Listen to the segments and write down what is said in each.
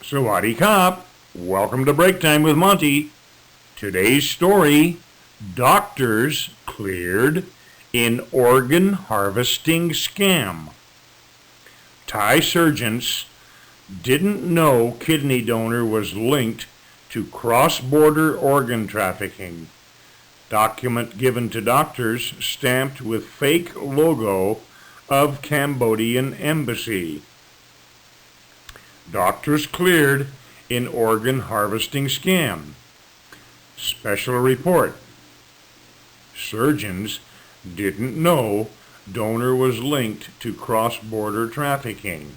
Sawadee Kop. Welcome to Break Time with Monte. Today's story, Doctors Cleared in Organ Harvesting Scam. Thai surgeons didn't know kidney donor was linked to cross-border organ trafficking. Document given to doctors stamped with fake logo of Cambodian embassy. Doctors cleared in organ harvesting scam. Special report. Surgeons didn't know donor was linked to cross-border trafficking.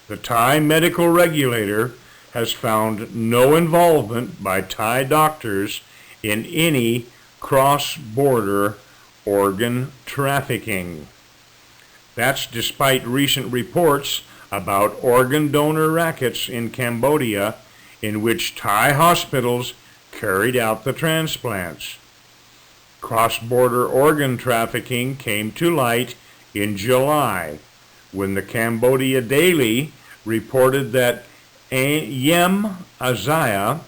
The Thai medical regulator has found no involvement by Thai doctors in any cross-border organ trafficking. That's despite recent reports about organ donor rackets in Cambodia in which Thai hospitals carried out the transplants. Cross-border organ trafficking came to light in July when the Cambodia Daily reported that Yem Azaya,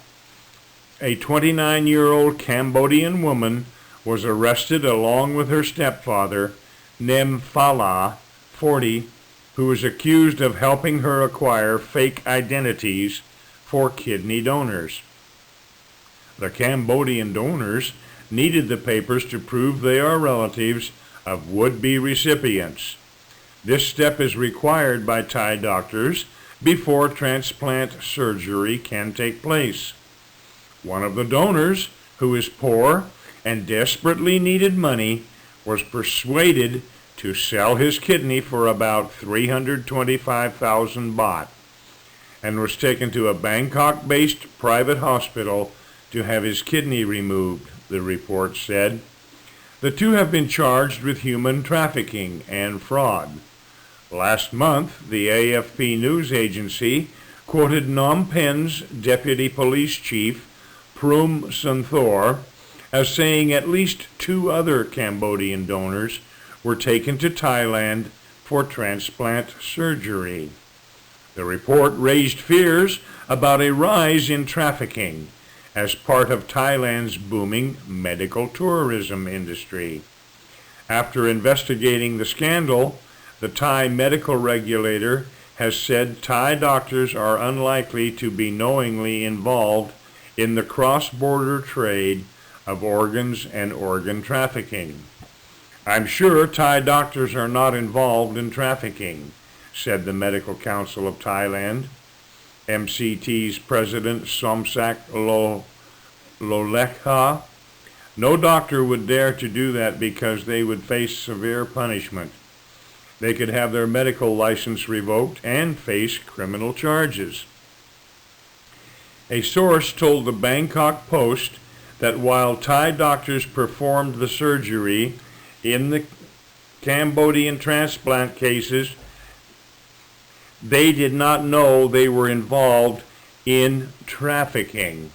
a 29-year-old Cambodian woman, was arrested along with her stepfather, Nem Phala, 40, who was accused of helping her acquire fake identities for kidney donors. The Cambodian donors needed the papers to prove they are relatives of would-be recipients. This step is required by Thai doctors before transplant surgery can take place. One of the donors, who is poor and desperately needed money, was persuaded to sell his kidney for about 325,000 baht and was taken to a Bangkok-based private hospital to have his kidney removed, the report said. The two have been charged with human trafficking and fraud. Last month, the AFP news agency quoted Phnom Penh's deputy police chief, Prum Sunthor, as saying at least 2 other Cambodian donors were taken to Thailand for transplant surgery. The report raised fears about a rise in trafficking as part of Thailand's booming medical tourism industry. After investigating the scandal, the Thai medical regulator has said Thai doctors are unlikely to be knowingly involved in the cross-border trade of organs and organ trafficking. I'm sure Thai doctors are not involved in trafficking, said the Medical Council of Thailand. MCT's president Somsak Lolekha. No doctor would dare to do that because they would face severe punishment. They could have their medical license revoked and face criminal charges. A source told the Bangkok Post that while Thai doctors performed the surgery in the Cambodian transplant cases, they did not know they were involved in trafficking.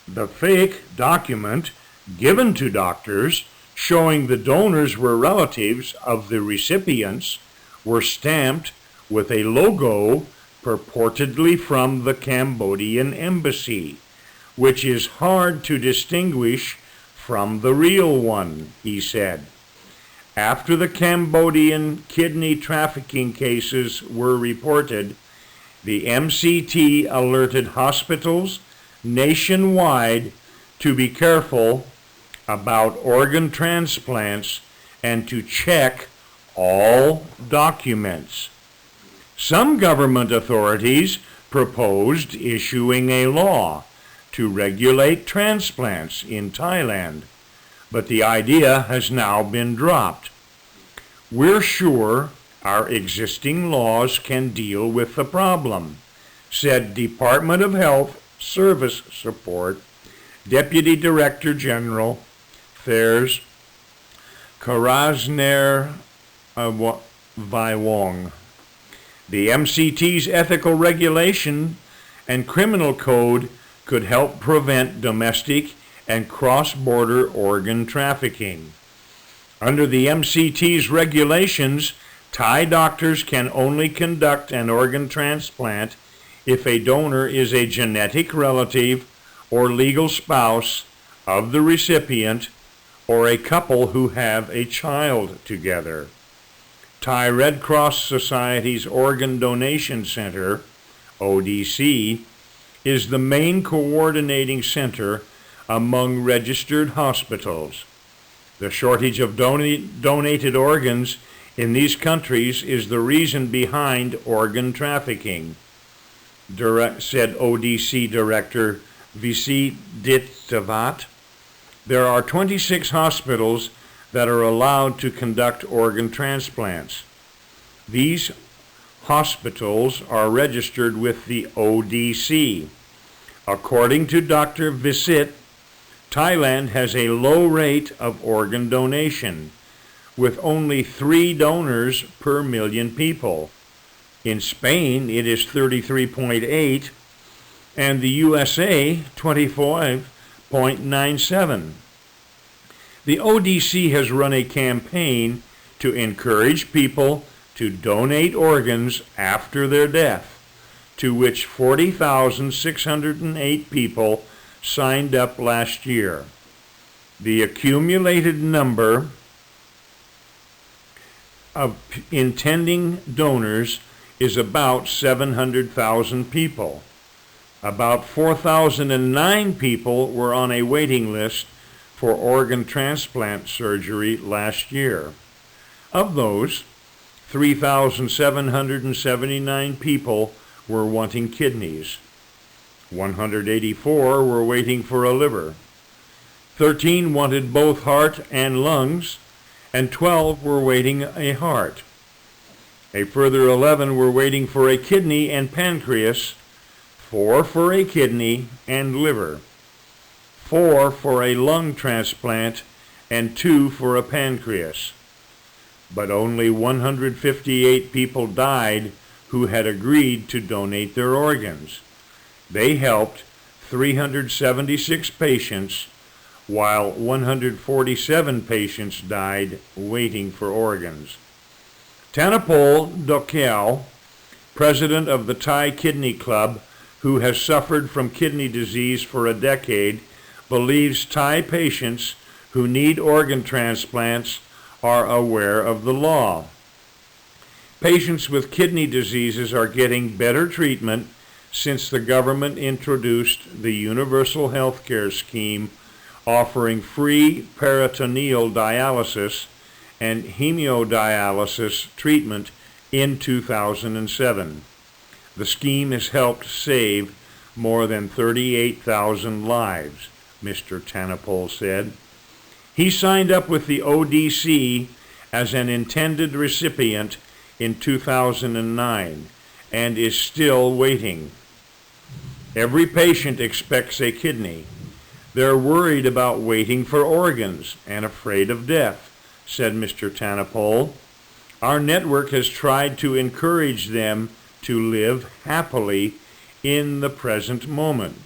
The fake document given to doctors showing the donors were relatives of the recipients were stamped with a logo purportedly from the Cambodian embassy, which is hard to distinguish from the real one, he said. After the Cambodian kidney trafficking cases were reported, the MCT alerted hospitals nationwide to be careful about organ transplants and to check all documents. Some government authorities proposed issuing a law to regulate transplants in Thailand, but the idea has now been dropped. We're sure our existing laws can deal with the problem, said Department of Health Service Support Deputy Director General Affairs Karasner Vaiwong. The MCT's ethical regulation and criminal code could help prevent domestic and cross-border organ trafficking. Under the MCT's regulations, Thai doctors can only conduct an organ transplant if a donor is a genetic relative or legal spouse of the recipient or a couple who have a child together. Thai Red Cross Society's Organ Donation Center, ODC, is the main coordinating center among registered hospitals. The shortage of donated organs in these countries is the reason behind organ trafficking, said ODC Director Visi Dittavat. There are 26 hospitals that are allowed to conduct organ transplants. These hospitals are registered with the ODC. According to Dr. Visit, Thailand has a low rate of organ donation, with only 3 donors per million people. In Spain, it is 33.8, and the USA, 25.97. The ODC has run a campaign to encourage people to donate organs after their death, to which 40,608 people signed up last year. The accumulated number of intending donors is about 700,000 people. About 4,009 people were on a waiting list for organ transplant surgery last year. Of those, 3,779 people were wanting kidneys. 184 were waiting for a liver. 13 wanted both heart and lungs, and 12 were waiting a heart. A further 11 were waiting for a kidney and pancreas, 4 for a kidney and liver, 4 for a lung transplant, and 2 for a pancreas. But only 158 people died who had agreed to donate their organs. They helped 376 patients, while 147 patients died waiting for organs. Tanapol Dokeo, president of the Thai Kidney Club, who has suffered from kidney disease for a decade, believes Thai patients who need organ transplants are aware of the law. Patients with kidney diseases are getting better treatment since the government introduced the Universal Healthcare Scheme, offering free peritoneal dialysis and hemodialysis treatment in 2007. The scheme has helped save more than 38,000 lives, Mr. Tanapol said. He signed up with the ODC as an intended recipient in 2009 and is still waiting. Every patient expects a kidney. They're worried about waiting for organs and afraid of death, said Mr. Tanapol. Our network has tried to encourage them to live happily in the present moment.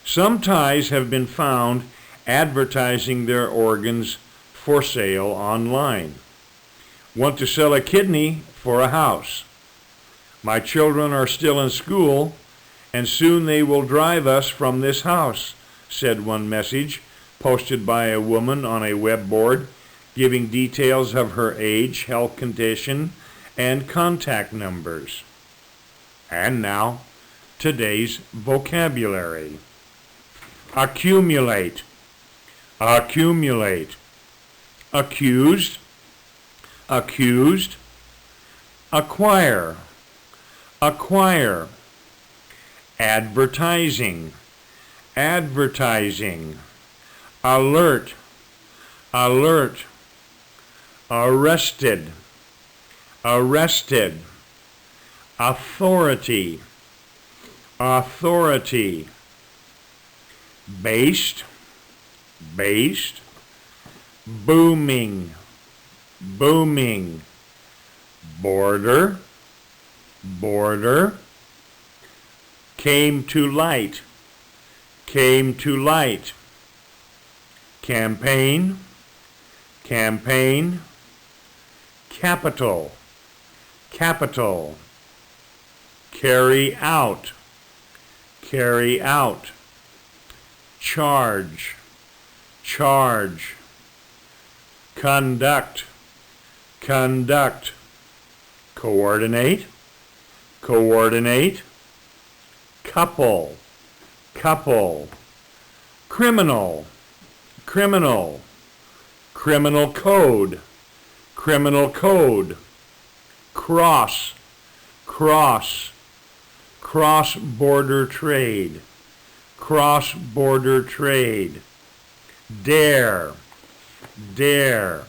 Some Thais have been found advertising their organs for sale online. Want to sell a kidney for a house. My children are still in school, and soon they will drive us from this house, said one message posted by a woman on a web board, giving details of her age, health condition, and contact numbers. And now, today's vocabulary. Accumulate, accumulate, accused, accused, acquire, acquire, advertising, advertising, alert, alert, arrested, arrested, authority, authority, based, based, booming, booming, border, border, came to light, came to light, campaign, campaign, capital, capital, carry out, carry out, charge, charge, conduct, conduct, coordinate, coordinate, couple, couple, criminal, criminal, criminal code, criminal code, cross, cross, cross-border trade, cross-border trade, dare, dare,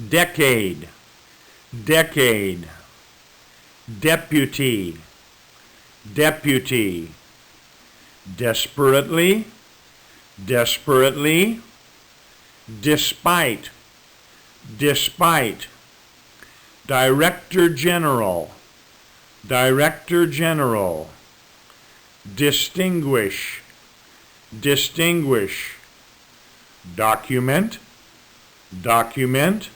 decade, decade, deputy, deputy, desperately, desperately, despite, despite, director general, director general, distinguish, distinguish, document, document,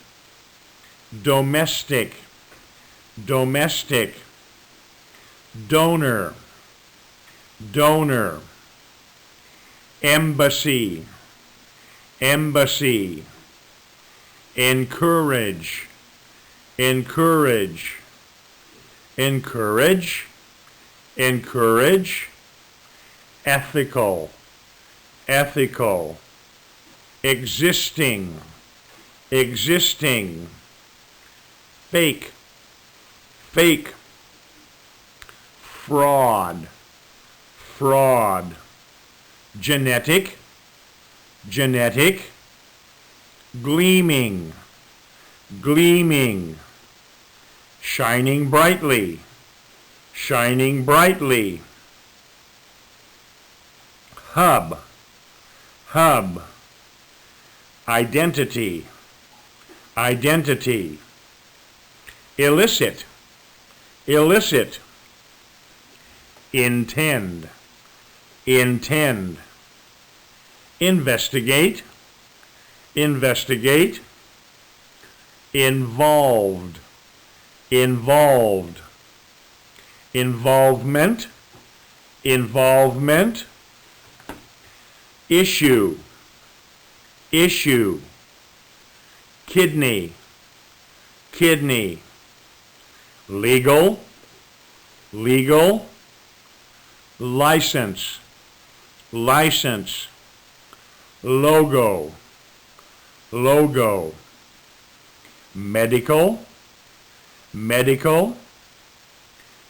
domestic, domestic, donor, donor, embassy, embassy, encourage, encourage, encourage, encourage, ethical, ethical, existing, existing, fake, fake, fraud, fraud, genetic, genetic, gleaming, gleaming, shining brightly, shining brightly, hub, hub, identity, identity, illicit, illicit, intend, intend, investigate, investigate, involved, involved, involvement, involvement, issue, issue, kidney, kidney, legal, legal, license, license, logo, logo, medical, medical,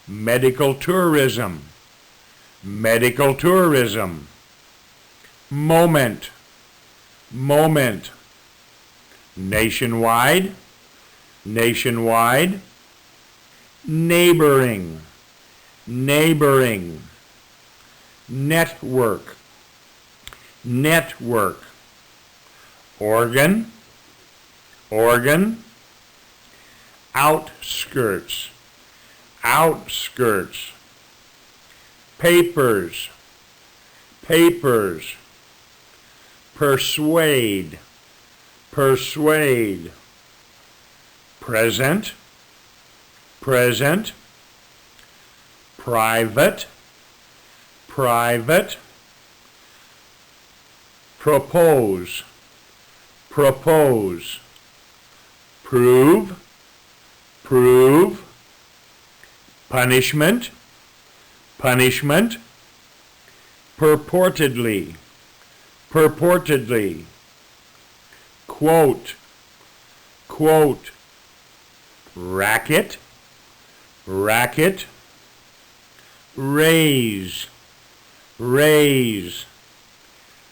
medical tourism, medical tourism, moment, moment, nationwide, nationwide, neighboring, neighboring, network, network, organ, organ, outskirts, outskirts, papers, papers, persuade, persuade, present, present, private, private, propose, propose, prove, prove, punishment, punishment, purportedly, purportedly, quote, quote, racket, racket, raise, raise,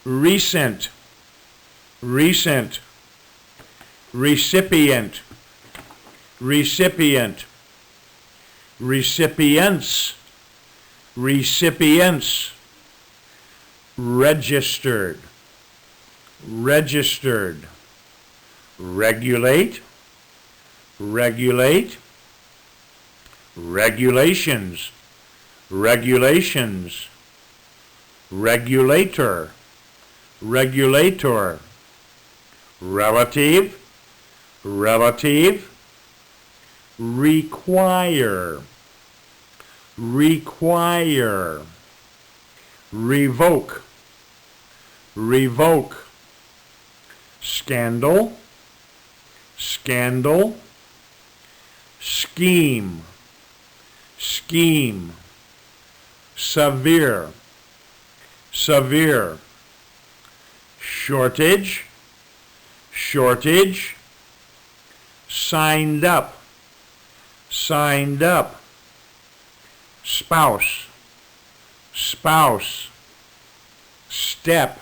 recent, recent, recipient, recipient, recipients, recipients, registered, registered, regulate, regulate, regulations, regulations, regulator, regulator, relative, relative, require, require, revoke, revoke, scandal, scandal, scheme, scheme, severe, severe, shortage, shortage, signed up, signed up, spouse, spouse, step,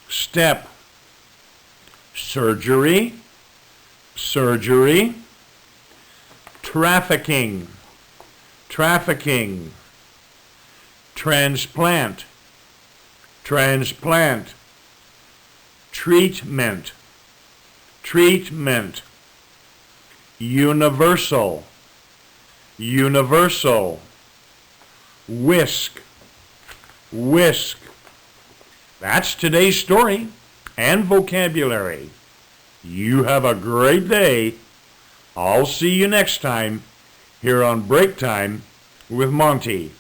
step, surgery, surgery, trafficking, trafficking, transplant, transplant, treatment, treatment, universal, universal, whisk, whisk. That's today's story and vocabulary. You have a great day. I'll see you next time here on Break Time with Monte.